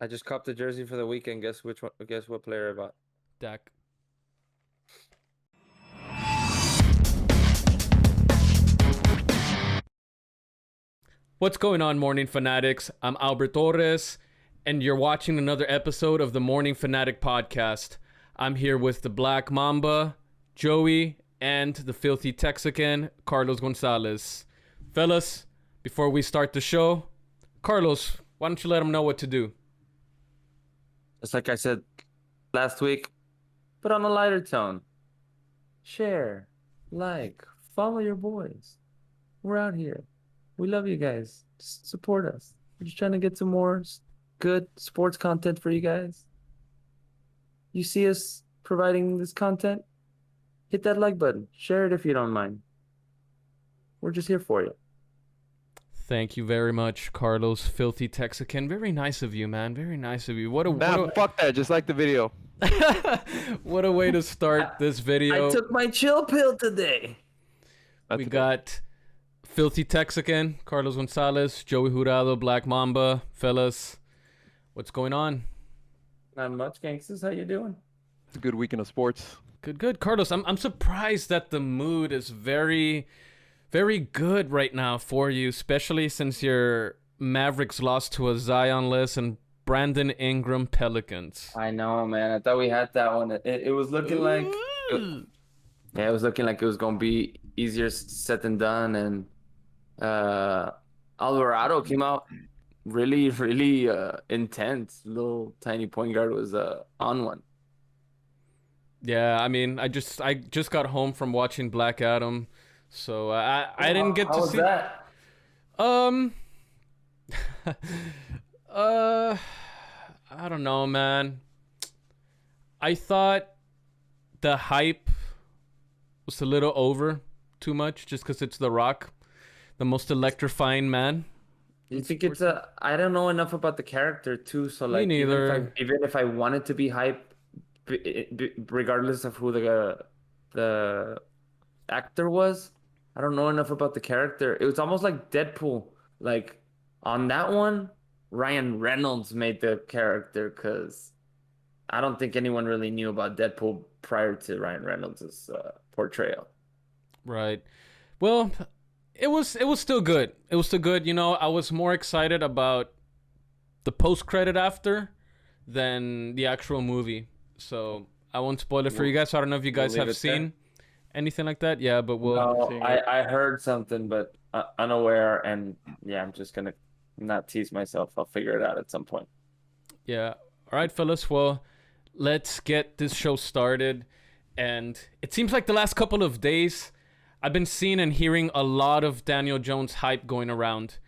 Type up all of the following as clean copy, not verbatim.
I just copped the jersey for the weekend. Guess which one? Guess what player I bought? Dak. What's going on, Morning Fanatics? I'm Albert Torres, and you're watching another episode of the Morning Fanatic podcast. I'm here with the Black Mamba, Joey, and the Filthy Texican, Carlos Gonzalez. Fellas, before we start the show, Carlos, why don't you let them know what to do? Just like I said last week, but on a lighter tone. Share, like, follow your boys. We're out here. We love you guys. Just support us. We're just trying to get some more good sports content for you guys. You see us providing this content? Hit that like button. Share it if you don't mind. We're just here for you. Thank you very much, Carlos, Filthy Texican. Very nice of you, man. Very nice of you. Fuck that. Just like the video. What a way to start this video. I took my chill pill today. We got Filthy Texican, Carlos Gonzalez, Joey Jurado, Black Mamba. Fellas, what's going on? Not much, gangsters. How you doing? It's a good weekend of sports. Good. Carlos, I'm surprised that the mood is very, very good right now for you, especially since your Mavericks lost to a Zion-less and Brandon Ingram Pelicans. I know, man. I thought we had that one. It was looking like... Yeah, it was looking like it was going to be easier said than done. And Alvarado came out really, really intense. Little tiny point guard was on one. Yeah, I mean, I just got home from watching Black Adam, so I didn't get to see. How was that? I don't know, man. I thought the hype was a little over too much just because it's The Rock, the most electrifying man. You think it's a... I don't know enough about the character, too, so like... Me neither. Even if I wanted to be hype, regardless of who the actor was, I don't know enough about the character. It was almost like Deadpool. Like, on that one, Ryan Reynolds made the character because I don't think anyone really knew about Deadpool prior to Ryan Reynolds' portrayal. Right. Well, it was still good. It was still good. You know, I was more excited about the post-credit after than the actual movie. So I won't spoil it for you guys. I don't know if you guys have seen anything like that. Yeah, but we'll... No, I heard something, but unaware. And yeah, I'm just going to not tease myself. I'll figure it out at some point. Yeah. All right, fellas. Well, let's get this show started. And it seems like the last couple of days, I've been seeing and hearing a lot of Daniel Jones hype going around,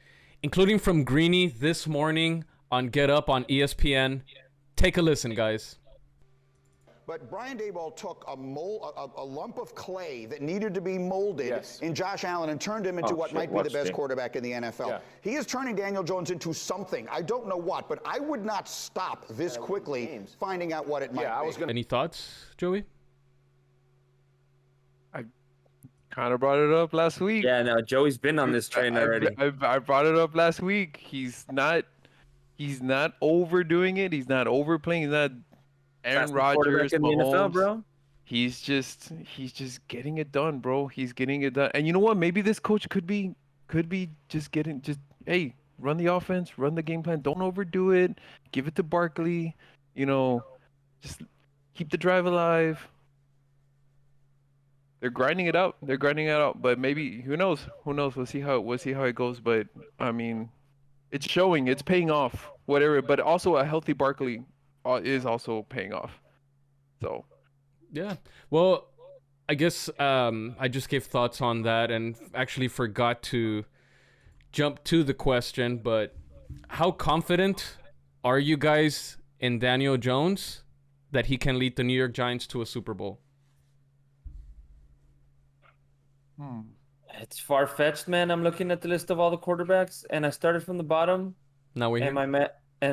including from Greeny this morning on Get Up on ESPN. Take a listen, guys. But Brian Daboll took a lump of clay that needed to be molded in Josh Allen and turned him into what might be the best quarterback in the NFL. Yeah. He is turning Daniel Jones into something. I don't know what, but I would not stop this quickly finding out what it might be. Any thoughts, Joey? I kind of brought it up last week. Yeah, no, Joey's been on this train already. I brought it up last week. He's not overdoing it. He's not overplaying. He's not Aaron Rodgers, in the NFL, bro. He's just getting it done, bro. He's getting it done. And you know what? Maybe this coach could be just hey, run the offense, run the game plan. Don't overdo it. Give it to Barkley. You know, just keep the drive alive. They're grinding it out. But maybe who knows? We'll see how it goes. But I mean, it's showing. It's paying off. Whatever. But also a healthy Barkley is also paying off. So yeah, well, I guess I just gave thoughts on that and actually forgot to jump to the question, but how confident are you guys in Daniel Jones that he can lead the New York Giants to a Super Bowl? It's far-fetched, man. I'm looking at the list of all the quarterbacks, and I started from the bottom. Now we and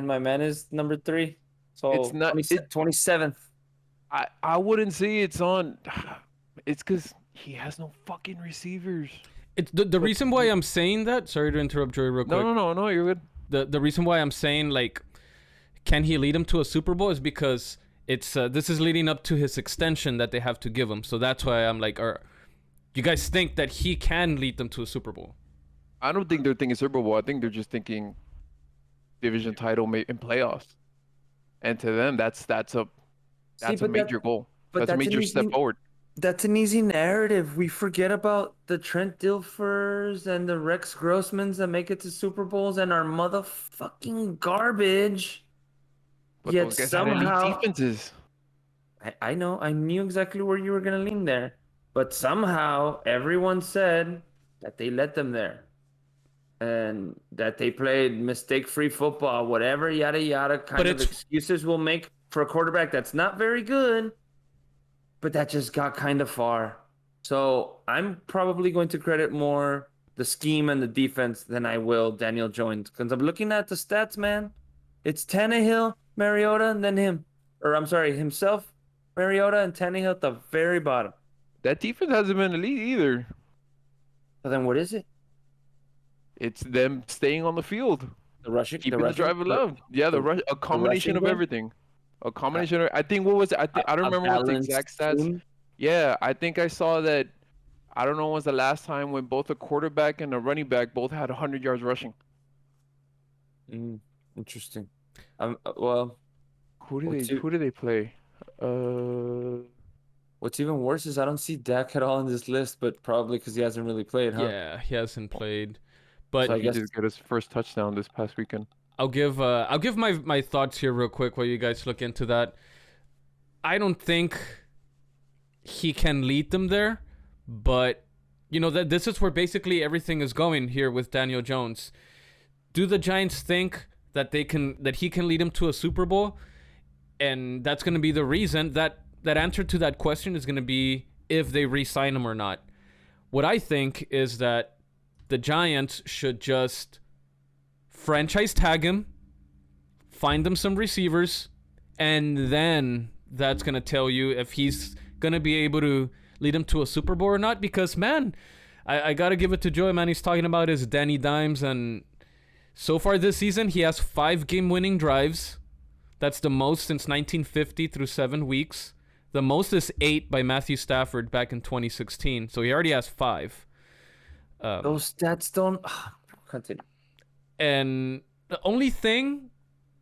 my man is number 3. So it's not 27th. I wouldn't say it's on. It's because he has no fucking receivers. It's the reason why I'm saying that. Sorry to interrupt, Joey, real quick. No, you're good. The reason why I'm saying like can he lead him to a Super Bowl is because it's this is leading up to his extension that they have to give him. So that's why I'm like, you guys think that he can lead them to a Super Bowl? I don't think they're thinking Super Bowl. I think they're just thinking division title in playoffs. And to them, that's a major goal. That's a major step forward. That's an easy narrative. We forget about the Trent Dilfers and the Rex Grossmans that make it to Super Bowls and are motherfucking garbage. But Yet those guys somehow, had elite defenses. I know. I knew exactly where you were going to lean there. But somehow, everyone said that they let them there. And that they played mistake-free football, whatever, yada, yada, kind of excuses we'll make for a quarterback that's not very good. But that just got kind of far. So I'm probably going to credit more the scheme and the defense than I will Daniel Jones. Because I'm looking at the stats, man. It's Tannehill, Mariota, and then him. Or I'm sorry, himself, Mariota, and Tannehill at the very bottom. That defense hasn't been elite either. So then what is it? It's them staying on the field. The rushing? Keeping the drive alive. Yeah, a combination of everything. A combination of, I think, what was it? I don't remember what the exact stats. Team? Yeah, I think I saw that. I don't know when was the last time when both a quarterback and a running back both had 100 yards rushing. Interesting. Well, who do they play? What's even worse is I don't see Dak at all on this list, but probably because he hasn't really played, huh? Yeah, he hasn't played. But so I guess he just got his first touchdown this past weekend. I'll give my thoughts here real quick while you guys look into that. I don't think he can lead them there, but you know that this is where basically everything is going here with Daniel Jones. Do the Giants think that he can lead them to a Super Bowl? And that's going to be the reason that answer to that question is going to be if they re-sign him or not. What I think is that the Giants should just franchise tag him, find them some receivers, and then that's going to tell you if he's going to be able to lead him to a Super Bowl or not. Because, man, I got to give it to Joey, man. He's talking about his Danny Dimes, and so far this season, he has 5 game-winning drives. That's the most since 1950 through 7 weeks. The most is 8 by Matthew Stafford back in 2016. So he already has 5. Those stats don't... Continue. And the only thing,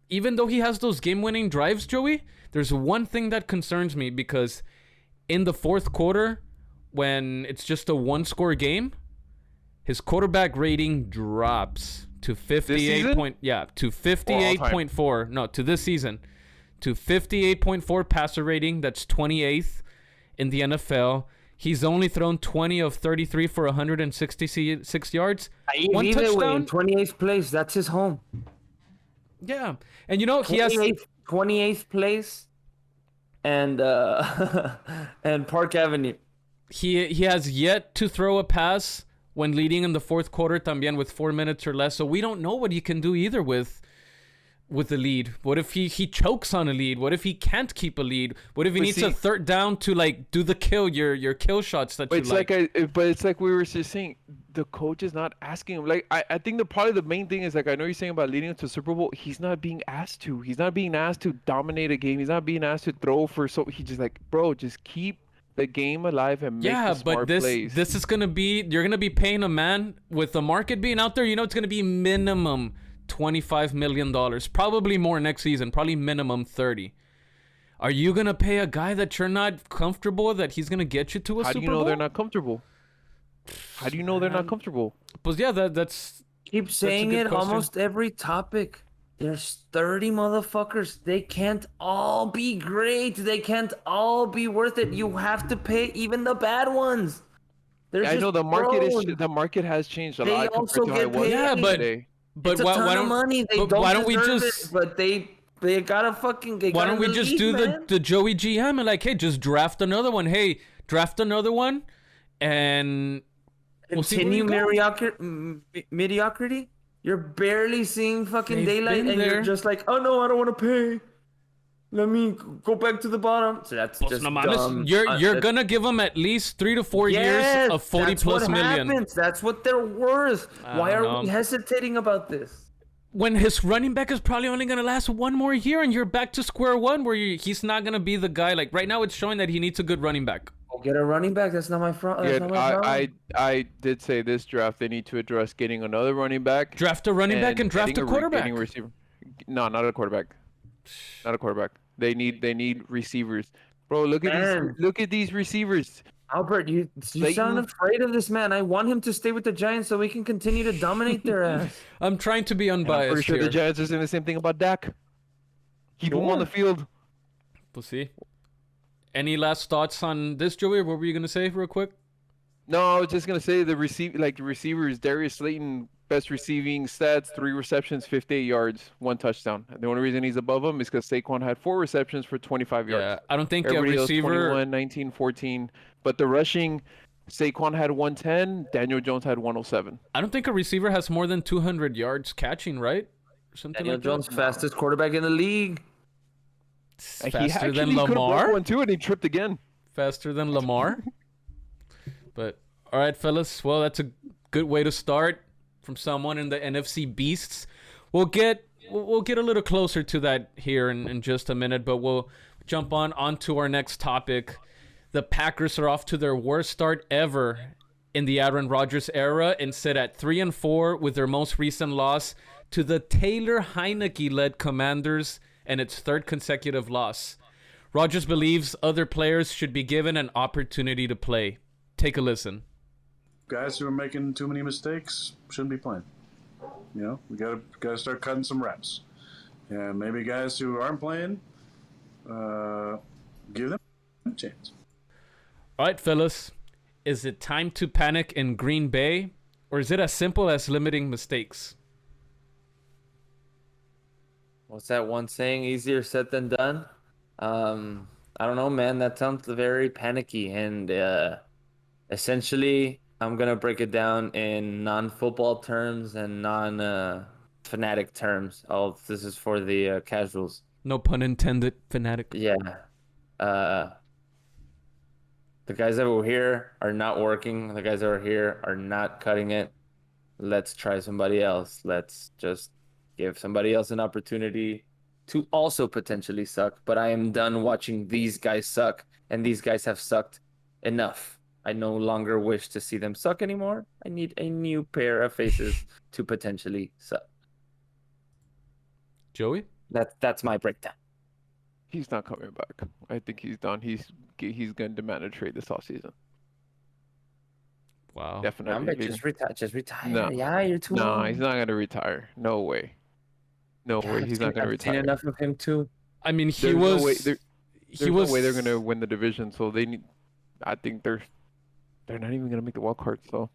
even though he has those game-winning drives, Joey, there's one thing that concerns me because in the fourth quarter, when it's just a one-score game, his quarterback rating drops to 58.4. No, to this season, to 58.4 passer rating. That's 28th in the NFL. He's only thrown 20 of 33 for 166 yards. One touchdown. In 28th place. That's his home. Yeah, and you know he has 28th place, and and Park Avenue. He has yet to throw a pass when leading in the fourth quarter, también with 4 minutes or less. So we don't know what he can do either with the lead. What if he chokes on a lead? What if he can't keep a lead? What if he needs a third down to like do the kill, your kill shots that you like? But it's like we were just saying, the coach is not asking him. Like I think probably the main thing is, like, I know you're saying about leading him to Super Bowl. He's not being asked to. He's not being asked to dominate a game. He's not being asked to throw for. So he's just like, bro, just keep the game alive and make the smart plays. This is gonna be, you're gonna be paying a man with the market being out there. You know, it's gonna be minimum $25 million, probably more next season, probably minimum 30. Are you gonna pay a guy that you're not comfortable that he's gonna get you to a Super Bowl? How do you know they're not comfortable? How do you know they're not comfortable? But yeah, that's keep saying it question. Almost every topic. There's 30 motherfuckers. They can't all be great. They can't all be worth it. You have to pay even the bad ones. I know the market has changed a lot. They also get paid. Yeah, but it's a ton of money. They don't why don't we deserve just? It, but they gotta fucking. Why don't we just do the Joey GM and like, hey, just draft another one. Hey, draft another one, and continue mediocrity. You're barely seeing fucking daylight, and you're just like, oh no, I don't want to pay. Let me go back to the bottom. So that's just dumb. You're gonna give them at least 3 to 4 years of 40+ million. Happens. That's what they're worth. Why are we hesitating about this? when his running back is probably only going to last one more year and you're back to square one where he's not going to be the guy. Like right now it's showing that he needs a good running back. Get a running back. That's not my front. I did say this draft they need to address getting another running back. Draft a running back and draft a quarterback. Getting a receiver. No, not a quarterback. Not a quarterback. They need receivers. Bro, look at these receivers. Albert, you sound afraid of this man. I want him to stay with the Giants so we can continue to dominate their ass. I'm trying to be unbiased. I'm pretty sure here. the Giants are saying the same thing about Dak. Keep him on the field. We'll see. Any last thoughts on this, Joey? What were you gonna say, real quick? No, I was just gonna say the receivers. Darius Slayton, best receiving stats: 3 receptions, 58 yards, 1 touchdown. The only reason he's above him is because Saquon had 4 receptions for 25 yards. Yeah, I don't think Everybody a receiver. 21, 19, 14. But the rushing, Saquon had 110. Daniel Jones had 107. I don't think a receiver has more than 200 yards catching, right? Or something Daniel like Jones, that. fastest quarterback in the league. Faster than Lamar. One too, and he tripped again. Faster than Lamar. But all right, fellas. Well, that's a good way to start from someone in the NFC Beasts. We'll get a little closer to that here in just a minute, but we'll jump onto our next topic. The Packers are off to their worst start ever in the Aaron Rodgers era and sit at 3-4 with their most recent loss to the Taylor Heineke-led Commanders and its 3rd consecutive loss. Rodgers believes other players should be given an opportunity to play. Take a listen. Guys who are making too many mistakes shouldn't be playing. You know, we gotta start cutting some reps. And maybe guys who aren't playing, give them a chance. All right, fellas. Is it time to panic in Green Bay, or is it as simple as limiting mistakes? What's that one saying? Easier said than done. I don't know, man. That sounds very panicky. And essentially, I'm going to break it down in non-football terms and non-fanatic terms. This is for the casuals. No pun intended, fanatic. Yeah. The guys that were here are not working. The guys that are here are not cutting it. Let's try somebody else. Let's just give somebody else an opportunity to also potentially suck. But I am done watching these guys suck, and these guys have sucked enough. I no longer wish to see them suck anymore. I need a new pair of faces to potentially suck. Joey? That's my breakdown. He's not coming back. I think he's done. He's going to demand a trade this offseason. Wow. Definitely. Just retire. No. Yeah, you're too No, old. he's not going to retire. No way. No way. He's not going to retire. I've seen enough of him too. I mean, There's no way they're going to win the division, so they need. I think they're not even going to make the wild card. So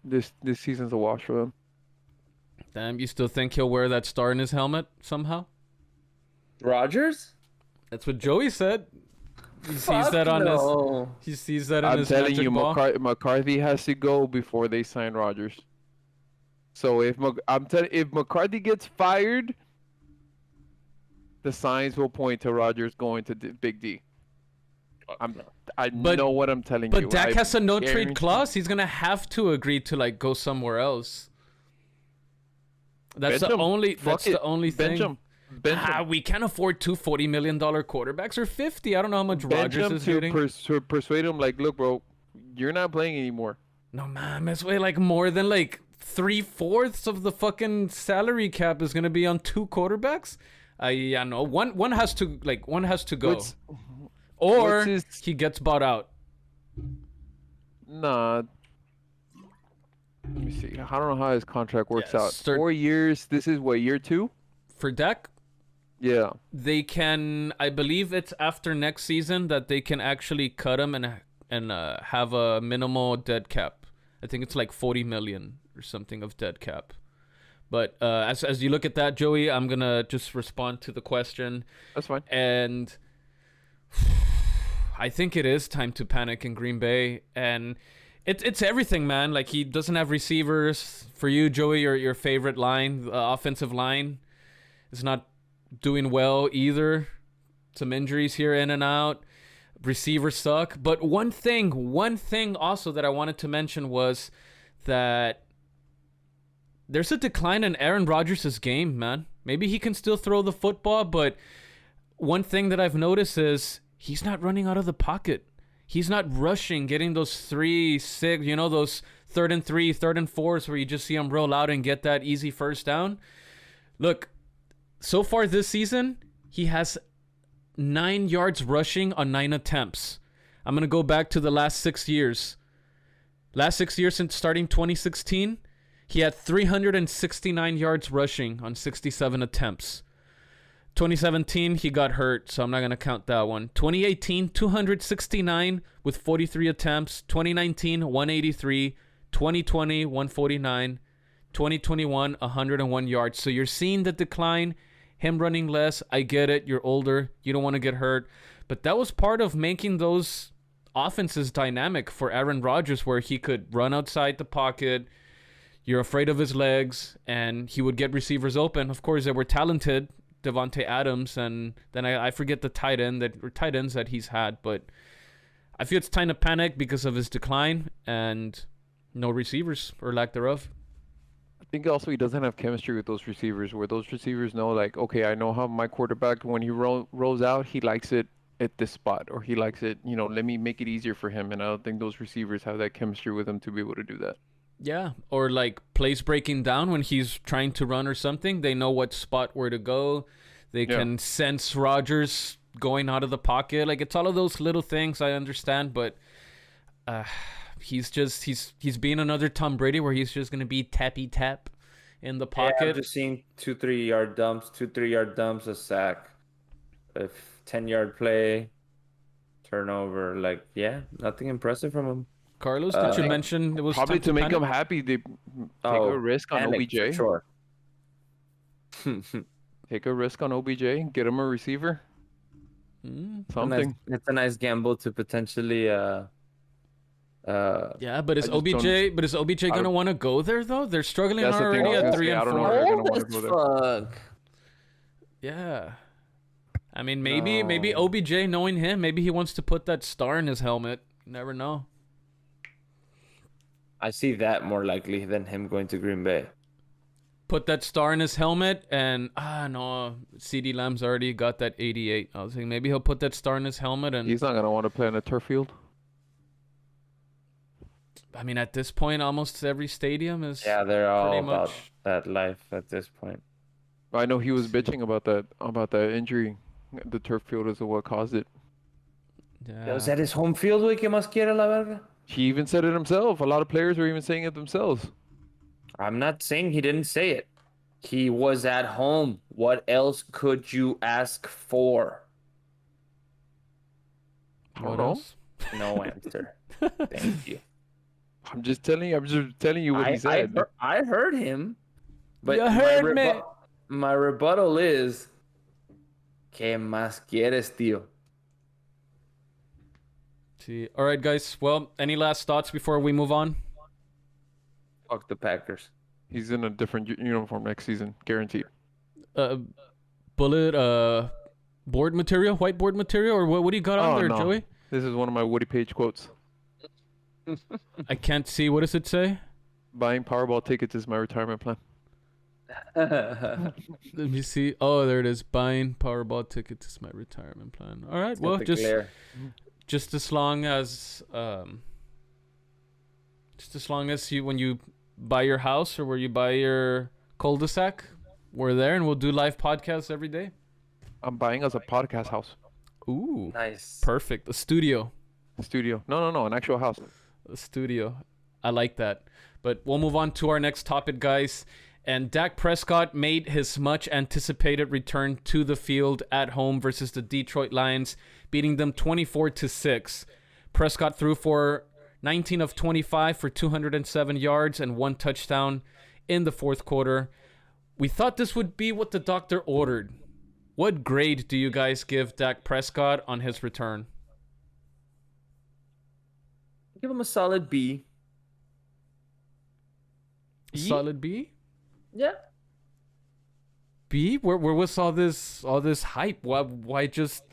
this season's a wash for them. Damn, you still think he'll wear that star in his helmet somehow? Rodgers? That's what Joey said. He sees Fuck that on no. his. He sees that on I'm his telling magic you, ball. McCarthy has to go before they sign Rodgers. So if McCarthy gets fired, the signs will point to Rodgers going to Big D. I know what I'm telling you. But Dak has a no trade guarantee- clause. He's gonna have to agree to like go somewhere else. That's Bench the him. only. Fuck That's it. the only thing. Bench him. Bench him. We can't afford two $40 million quarterbacks or 50. I don't know how much Bench Rodgers him is to getting. persuade him, like, look, bro, you're not playing anymore. No man, it's way like more than like 3/4 of the fucking salary cap is gonna be on 2 quarterbacks. Yeah, no. One has to go, or he gets bought out. Nah. Let me see. I don't know how his contract works Yeah, out. 4 years. This is what, year 2? For Dak, Yeah. they can. I believe it's after next season that they can actually cut him and have a minimal dead cap. I think it's like 40 million or something of dead cap. But as you look at that, Joey, I'm gonna just respond to the question. That's fine. And I think it is time to panic in Green Bay, and it's everything, man. Like, he doesn't have receivers. For you, Joey, your favorite line, the offensive line, is not doing well either. Some injuries here in and out. Receivers suck. But one thing also that I wanted to mention was that there's a decline in Aaron Rodgers' game, man. Maybe he can still throw the football, but one thing that I've noticed is he's not running out of the pocket. He's not rushing, getting those 3-6, those 3rd and 3, 3rd and 4s where you just see him roll out and get that easy first down. Look, so far this season, he has 9 yards rushing on 9 attempts. I'm going to go back to the last 6 years. Last 6 years since starting 2016, he had 369 yards rushing on 67 attempts. 2017, he got hurt, so I'm not going to count that one. 2018, 269 with 43 attempts. 2019, 183. 2020, 149. 2021, 101 yards. So you're seeing the decline, him running less. I get it. You're older. You don't want to get hurt. But that was part of making those offenses dynamic for Aaron Rodgers, where he could run outside the pocket. You're afraid of his legs, and he would get receivers open. Of course, they were talented. Devontae Adams, and then I forget the tight ends that he's had, but I feel it's time to panic because of his decline and no receivers or lack thereof. I think also he doesn't have chemistry with those receivers, where those receivers know, like, okay, I know how my quarterback, when he rolls out, he likes it at this spot, or he likes it, let me make it easier for him, and I don't think those receivers have that chemistry with him to be able to do that. Yeah, or like plays breaking down when he's trying to run or something. They know what spot where to go. They can sense Rodgers going out of the pocket. Like, it's all of those little things I understand, but he's being another Tom Brady where he's just going to be tappy tap in the pocket. Yeah, I'm just seeing 2-3 yard dumps, a sack, a 10-yard play, turnover. Like, nothing impressive from him. Carlos, did you mention it was probably to make him happy? They take a risk on OBJ. Sure. Take a risk on OBJ. Get him a receiver. Something. It's a nice gamble to potentially. Yeah, but is OBJ gonna want to go there though? They're struggling already at 3 and 4. I don't know if they're gonna want to go there. Yeah. I mean, maybe OBJ, knowing him, maybe he wants to put that star in his helmet. You never know. I see that more likely than him going to Green Bay. Put that star in his helmet, and no, CD Lamb's already got that 88. I was thinking maybe he'll put that star in his helmet, and he's not gonna want to play on a turf field. I mean, at this point, almost every stadium is. Yeah, they're all about that life at this point. I know he was bitching about that injury. The turf field is what caused it. Yeah. Was that his home field, güey? ¿Qué más quiere la verga? He even said it himself. A lot of players were even saying it themselves. I'm not saying he didn't say it. He was at home. What else could you ask for? What else? No answer. Thank you. I'm just telling you what he said. I heard him. But you heard me. My rebuttal is, ¿qué más quieres, tío? See. All right, guys. Well, any last thoughts before we move on? Fuck the Packers. He's in a different uniform next season, guaranteed. Bullet, board material, whiteboard material, or what do you got on there, Joey? This is one of my Woody Page quotes. I can't see. What does it say? Buying Powerball tickets is my retirement plan. Let me see. Oh, there it is. Buying Powerball tickets is my retirement plan. All right. Well, just as long as you, when you buy your house or where you buy your cul-de-sac, we're there and we'll do live podcasts every day. I'm buying us a podcast house. Ooh, nice. Perfect. A studio. No, an actual house. A studio. I like that. But we'll move on to our next topic, guys. And Dak Prescott made his much anticipated return to the field at home versus the Detroit Lions, beating them 24-6. Prescott threw for 19 of 25 for 207 yards and 1 touchdown in the fourth quarter. We thought this would be what the doctor ordered. What grade do you guys give Dak Prescott on his return? Give him a solid B. Solid B? Yeah. B? Where was all this hype? Why just?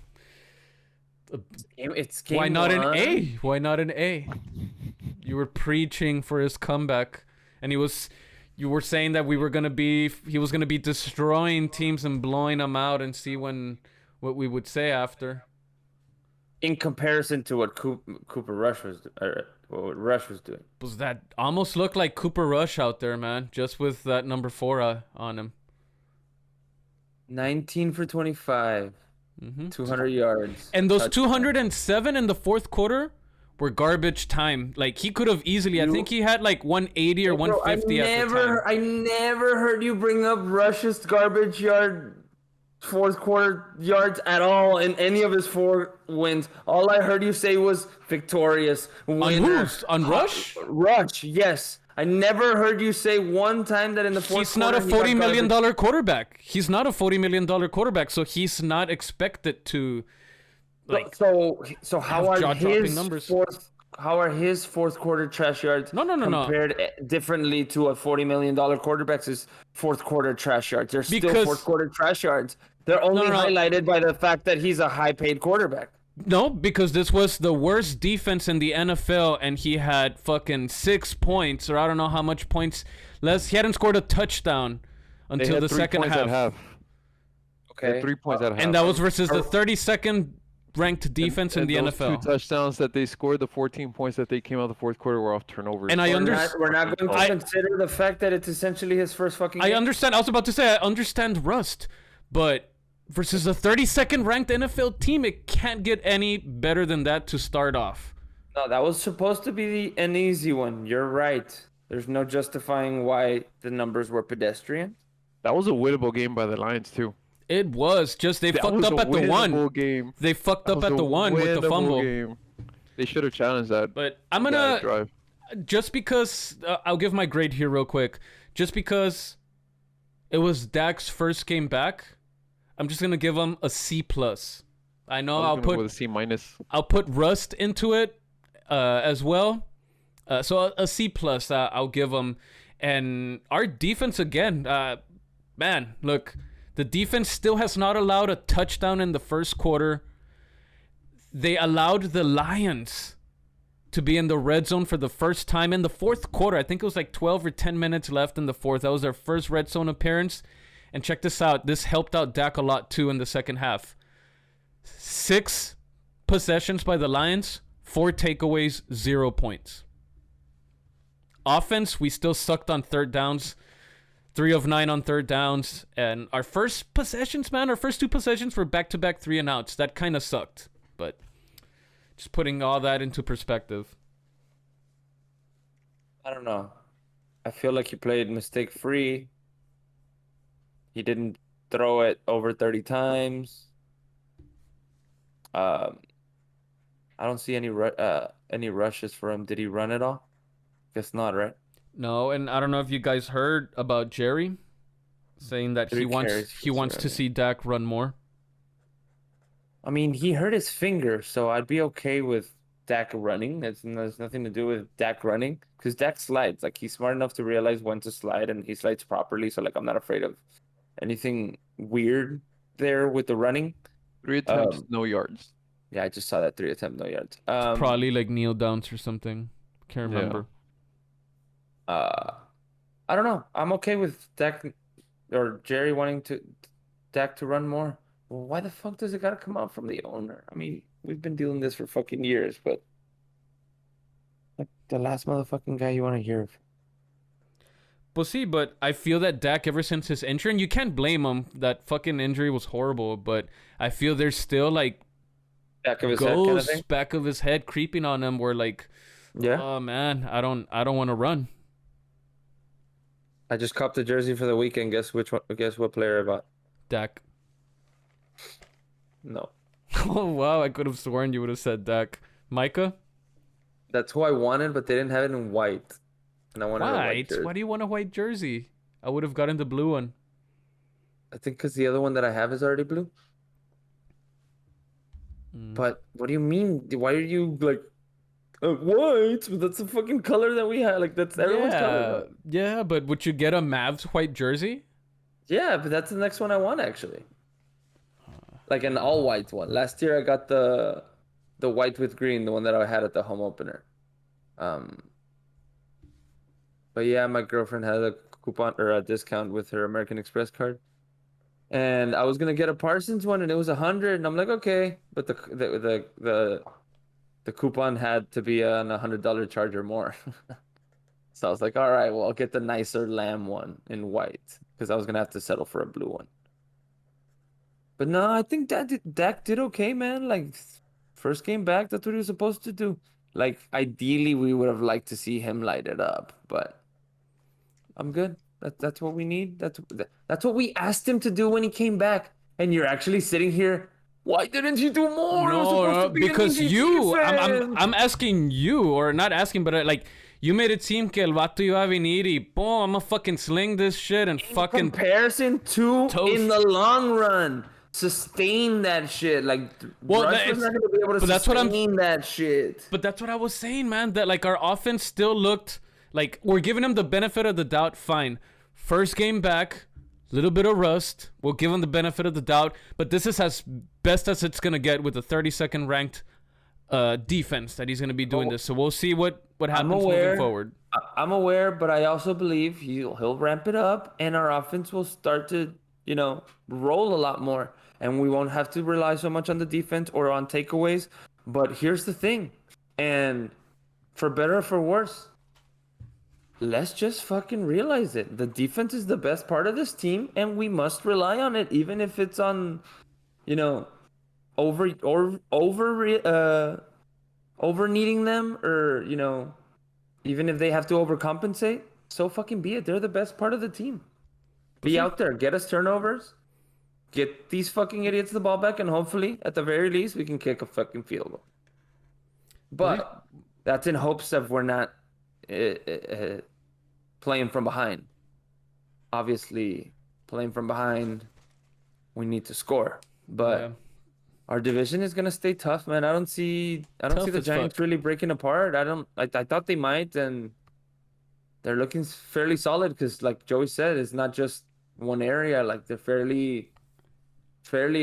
It's game why not one. an A? Why not an A? You were preaching for his comeback, and he was. you were saying that he was gonna be destroying teams and blowing them out, and see what we would say after. In comparison to what Cooper Rush was, or what Rush was doing. Was that almost looked like Cooper Rush out there, man, just with that number 4 on him. 19 for 25, 200 yards. And those 207 in the fourth quarter were garbage time. Like, he could have easily, I think he had like 180 or 150 at the time. I never heard you bring up Rush's garbage yard fourth quarter yards at all in any of his 4 wins. All I heard you say was victorious. Winner. On Rush? Rush, yes. I never heard you say one time that in the fourth He's not a $40 million quarterback. He's not a $40 million quarterback, so he's not expected to. Like, so how are his numbers. How are his fourth quarter trash yards compared differently to a $40 million quarterback's fourth quarter trash yards? They're still fourth quarter trash yards. They're only highlighted by the fact that he's a high paid quarterback. No, because this was the worst defense in the NFL, and he had fucking 6 points, or I don't know how much points less. He hadn't scored a touchdown until the second half. Okay, 3 points at half. And that was versus the 32nd ranked defense in the NFL. 2 touchdowns that they scored, the 14 points that they came out of the fourth quarter were off turnovers. And we're not going to consider the fact that it's essentially his first fucking game. I understand. I was about to say, I understand rust, but versus a 32nd ranked NFL team, it can't get any better than that to start off. No, that was supposed to be an easy one. You're right. There's no justifying why the numbers were pedestrian. That was a winnable game by the Lions, too. It was. Just they fucked up at the one. Game. They fucked up at the one with the fumble. Game. They should have challenged that. But I'm going to... Just because... I'll give my grade here real quick. Just because it was Dak's first game back, I'm just gonna give him a C+. I know I'll put with a C-. I'll put rust into it as well. So a C+. I'll give him. And our defense again, man, look, the defense still has not allowed a touchdown in the first quarter. They allowed the Lions to be in the red zone for the first time in the fourth quarter. I think it was like 12 or 10 minutes left in the fourth. That was their first red zone appearance. And check this out. This helped out Dak a lot, too, in the second half. 6 possessions by the Lions, 4 takeaways, 0 points. Offense, we still sucked on third downs. 3 of 9 on third downs. And our first possessions, man, our first 2 possessions were back-to-back 3-and-outs. That kind of sucked. But just putting all that into perspective. I don't know. I feel like he played mistake-free. He didn't throw it over 30 times. I don't see any rushes for him. Did he run it all? Guess not, right? No, and I don't know if you guys heard about Jerry saying that he wants to see Dak run more. I mean, he hurt his finger, so I'd be okay with Dak running. There's nothing to do with Dak running, because Dak slides. Like, he's smart enough to realize when to slide, and he slides properly. So, like, I'm not afraid of anything weird there with the running. 3 attempts, no yards. Yeah, I just saw that 3 attempts, no yards. Probably like kneel downs or something. Can't remember. I don't know. I'm okay with Dak or Jerry wanting Dak to run more. Well, why the fuck does it gotta come out from the owner? I mean, we've been dealing this for fucking years, but like the last motherfucking guy you want to hear of. Well, see, but I feel that Dak, ever since his injury, and you can't blame him, that fucking injury was horrible, but I feel there's still, like, back of his head kind of thing? Back of his head creeping on him where, like, yeah. Oh, man, I don't want to run. I just copped the jersey for the weekend. Guess what player I bought? Dak. No. Oh, wow, I could have sworn you would have said Dak. Micah? That's who I wanted, but they didn't have it in white. And I wanted a white jersey. Why do you want a white jersey? I would have gotten the blue one. I think because the other one that I have is already blue. But what do you mean? Why are you like white? But that's the fucking color that we have. Like, that's everyone's color. Yeah, but would you get a Mavs white jersey? Yeah, but that's the next one I want, actually. Like an all white one. Last year I got the white with green, the one that I had at the home opener. But yeah, my girlfriend had a coupon or a discount with her American Express card. And I was gonna get a Parsons one, and it was 100, and I'm like, okay, but the coupon had to be on $100 charge or more. So I was like, all right, well, I'll get the nicer lamb one in white because I was gonna have to settle for a blue one. But no, I think Dak did okay, man. Like first game back, that's what he was supposed to do. Like ideally, we would have liked to see him light it up, but I'm good. That's what we need. That's what we asked him to do when he came back. And you're actually sitting here. Why didn't you do more? No, because I'm asking you, or not asking, but like you made it seem que el vato iba a venir y boom, I'm gonna fucking sling this shit and fucking comparison to toast. In the long run. Sustain that shit. Like, well, Russ was not gonna be able to sustain that shit. But that's what I was saying, man. That like our offense still looked like we're giving him the benefit of the doubt. Fine, first game back, little bit of rust. We'll give him the benefit of the doubt. But this is as best as it's gonna get with the 32nd ranked defense that he's gonna be doing this. So we'll see what happens moving forward. I'm aware, but I also believe he'll ramp it up, and our offense will start to roll a lot more, and we won't have to rely so much on the defense or on takeaways. But here's the thing, and for better or for worse, let's just fucking realize it. The defense is the best part of this team, and we must rely on it, even if it's on, over needing them, or even if they have to overcompensate. So fucking be it. They're the best part of the team. Be out there, get us turnovers, get these fucking idiots the ball back, and hopefully, at the very least, we can kick a fucking field goal. But that's in hopes of we're not playing from behind. Obviously, playing from behind, we need to score. But our division is gonna stay tough, man. I don't see the Giants really breaking apart. I thought they might, and they're looking fairly solid because, like Joey said, it's not just one area. Like they're fairly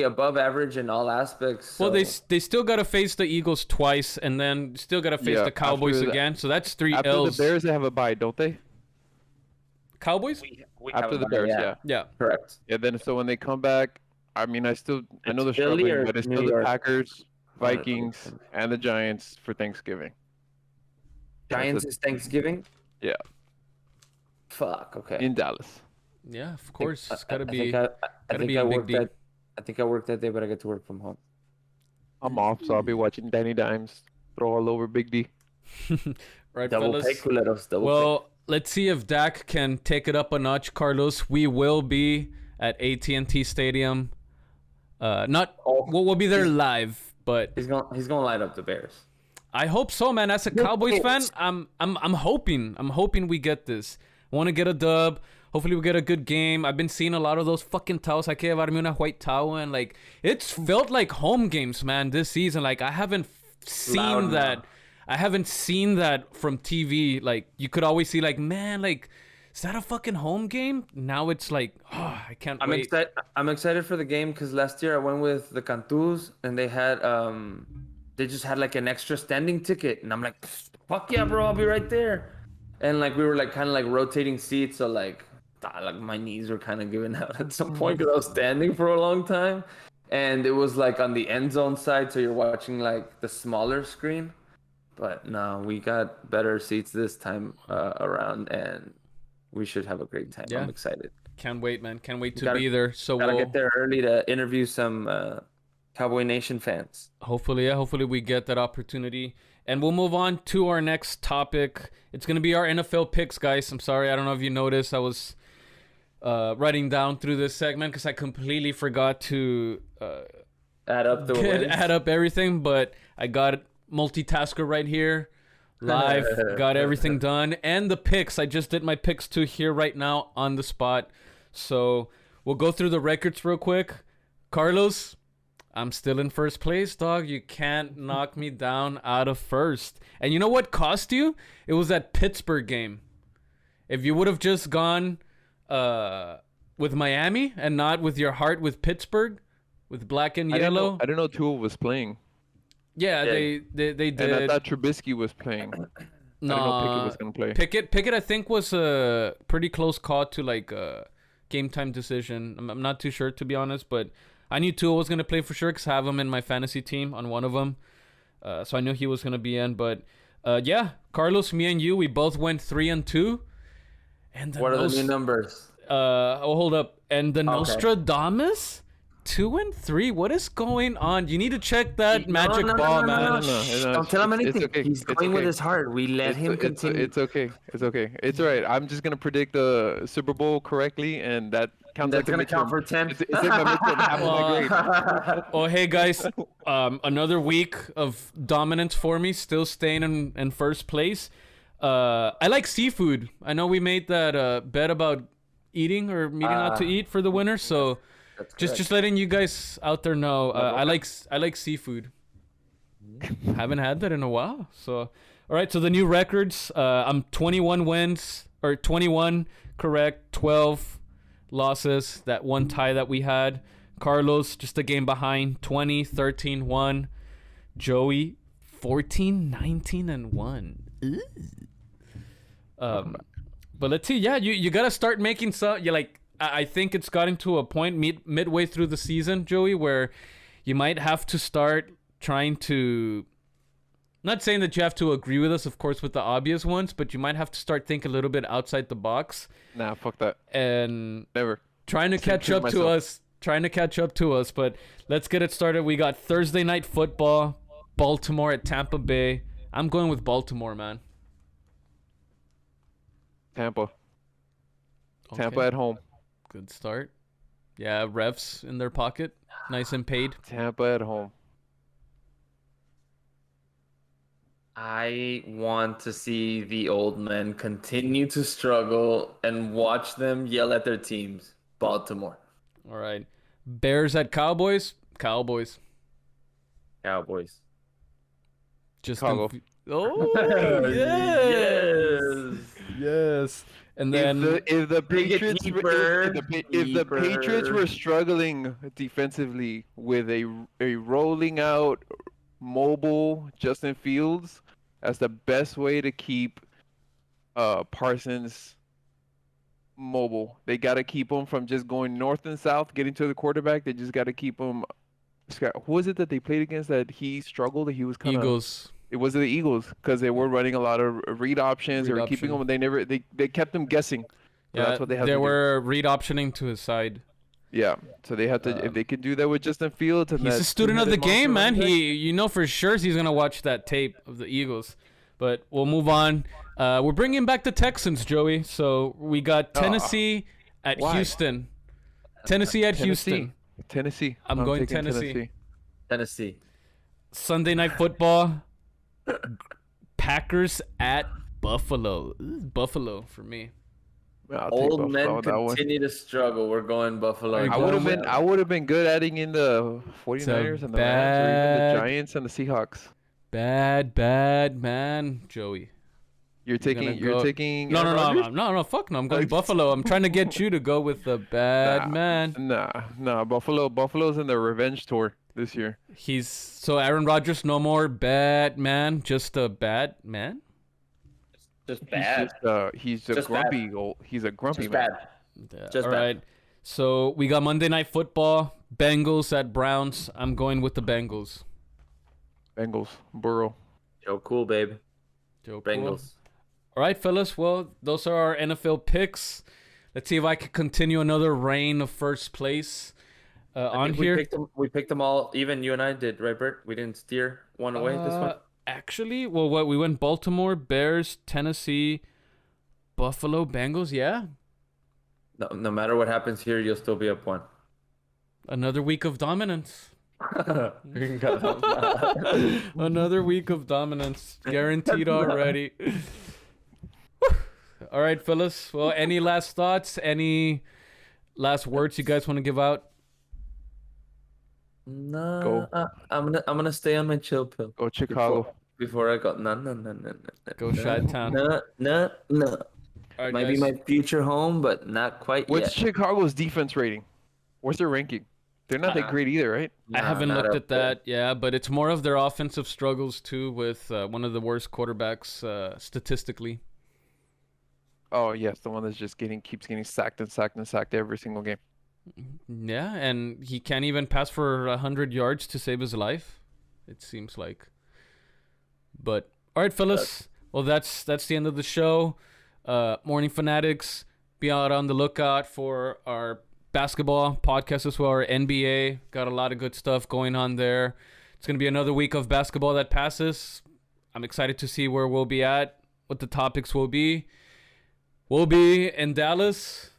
above average in all aspects. So. Well, they still got to face the Eagles twice, and then still got to face the Cowboys again. So that's 3 after L's. After the Bears, they have a bye, don't they? Cowboys? We after the Bears, yeah. Correct. Yeah, then so when they come back, I know they're struggling, but it's still the Packers, Vikings, and the Giants for Thanksgiving. Giants is Thanksgiving? Yeah. Fuck, okay. In Dallas. Yeah, of course. It's got to be I think I work that day, but I get to work from home. I'm off, so I'll be watching Danny Dimes throw all over Big D. Right, double fellas? Pay, culeros, well, let's see if Dak can take it up a notch, Carlos. We will be at AT&T Stadium. We'll be there live, but he's gonna light up the Bears. I hope so, man. As a Cowboys fan, I'm hoping we get this. I want to get a dub. Hopefully we get a good game. I've been seeing a lot of those fucking towels. Hay que llevarme una white towel, and like it's felt like home games, man, this season. Like I haven't seen that. I haven't seen that from TV. Like you could always see, like, man, like is that a fucking home game? Now it's like, oh, I can't wait. I'm excited for the game because last year I went with the Cantus, and they had they just had like an extra standing ticket, and I'm like, fuck yeah, bro, I'll be right there. And like we were like kind of like rotating seats, so like my knees were kind of giving out at some point because I was standing for a long time, and it was like on the end zone side, so you're watching like the smaller screen. But no, we got better seats this time around, and we should have a great time. Yeah. I'm excited. Can't wait, man. Can't wait to be there. So we'll get there early to interview some Cowboy Nation fans. Hopefully, hopefully we get that opportunity. And we'll move on to our next topic. It's going to be our NFL picks, guys. I'm sorry. I don't know if you noticed. I was writing down through this segment because I completely forgot to add up everything. But I got multitasker right here. Live. Got everything done. And the picks. I just did my picks too here right now on the spot. So we'll go through the records real quick. Carlos, I'm still in first place, dog. You can't knock me down out of first. And you know what cost you? It was that Pittsburgh game. If you would have just gone with Miami and not with your heart with Pittsburgh, with black and yellow. I didn't know Tua was playing. Yeah, they did. And I thought Trubisky was playing. No, I didn't know Pickett was gonna play. Pickett, I think, was a pretty close call to like a game time decision. I'm not too sure, to be honest, but I knew Tua was gonna play for sure because I have him in my fantasy team on one of them. So I knew he was gonna be in. But yeah, Carlos, me and you, we both went 3-2. And what are the new numbers? Hold up. And the Nostradamus, 2-3. What is going on? You need to check that magic ball, man. No. Don't tell him anything. Okay. He's going with his heart. We let him continue. It's okay. It's all right. I'm just gonna predict the Super Bowl correctly, and that counts. That's like gonna count for 10. It's like my midterm. Half of my grade. Oh, hey guys, another week of dominance for me, still staying in first place. I like seafood. I know we made that bet about eating or meeting out to eat for the winner, so just letting you guys out there know, I like seafood. Haven't had that in a while. So, all right. So the new records, I'm 21 wins or 21 correct, 12 losses. That one tie that we had. Carlos just a game behind, 20, 13, 1. Joey, 14, 19, and 1. But let's see. Yeah, you gotta start making some. You like. I think it's gotten to a point midway through the season, Joey, where you might have to start trying to. Not saying that you have to agree with us, of course, with the obvious ones, but you might have to start thinking a little bit outside the box. Nah, fuck that. And Never. Trying to catch up to us. But let's get it started. We got Thursday night football, Baltimore at Tampa Bay. I'm going with Baltimore, man. Tampa Okay. at home. Good start. Yeah, refs in their pocket, nice and paid. Tampa at home. I want to see the old men continue to struggle and watch them yell at their teams. Baltimore. All right. Bears at Cowboys. Cowboys. Just Chicago. Oh yes. And then if the keeper. Patriots were struggling defensively with a rolling out mobile Justin Fields, that's the best way to keep Parsons mobile. They got to keep him from just going north and south, getting to the quarterback. They just got to keep him. Who was it that they played against that he struggled? He was kind of Eagles. It was the Eagles because they were running a lot of read options. They were keeping them. They kept them guessing. So Yeah, that's what they had they to were read optioning to his side. Yeah, so they have to. If they could do that with Justin Fields, and He's a student of the game, man. You know for sure he's gonna watch that tape of the Eagles. But we'll move on. We're bringing back the Texans, Joey. So we got Tennessee at Houston. Tennessee at Houston. Tennessee. I'm going taking Tennessee. Sunday night football. Packers at Buffalo. Buffalo for me. Old men continue to struggle. We're going Buffalo. I would have been good adding in the 49ers and the Rams, or even the Giants and the Seahawks. Bad man, Joey. You're taking No, fuck no. I'm going Buffalo. I'm trying to get you to go with the bad man. Nah. Buffalo's in the revenge tour this year. So Aaron Rodgers, no more bad man, just a bad man. Just bad. He's a grumpy man. Bad. Yeah. Just all bad. right. So we got Monday Night Football. Bengals at Browns. I'm going with the Bengals. Burrow. Joe Cool, babe. Joe Bengals. Cool. All right, fellas. Well, those are our NFL picks. Let's see if I can continue another reign of first place on here. We picked them all. Even you and I did, right, Bert? We didn't steer one away this one. Actually, well, we went Baltimore, Bears, Tennessee, Buffalo, Bengals. Yeah. No matter what happens here, you'll still be up one. Another week of dominance. Another week of dominance, guaranteed already. All right, fellas. Well, any last thoughts? Any last words you guys want to give out? No, I'm gonna stay on my chill pill. Go Chicago. Before I go, no. Go Chi-Town. No. Right, Might be my future home, but not quite What's yet. Chicago's defense rating? What's their ranking? They're not that great either, right? I haven't not looked up at that, yeah, but it's more of their offensive struggles too, with one of the worst quarterbacks statistically. Oh yes, the one that just keeps getting sacked and sacked and sacked every single game. Yeah, and he can't even pass for 100 yards to save his life, it seems like. But all right, fellas. Well, that's the end of the show. Morning Fanatics, be out on the lookout for our basketball podcast as well. Our NBA got a lot of good stuff going on there. It's gonna be another week of basketball that passes. I'm excited to see where we'll be at, what the topics will be. We'll be in Dallas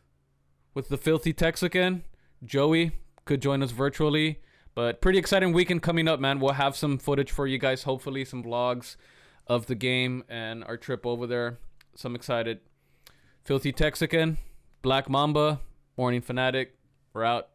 with the Filthy Texican. Joey could join us virtually. But pretty exciting weekend coming up, man. We'll have some footage for you guys, hopefully some vlogs of the game and our trip over there. So I'm excited. Filthy Texican, Black Mamba, Morning Fanatic. We're out.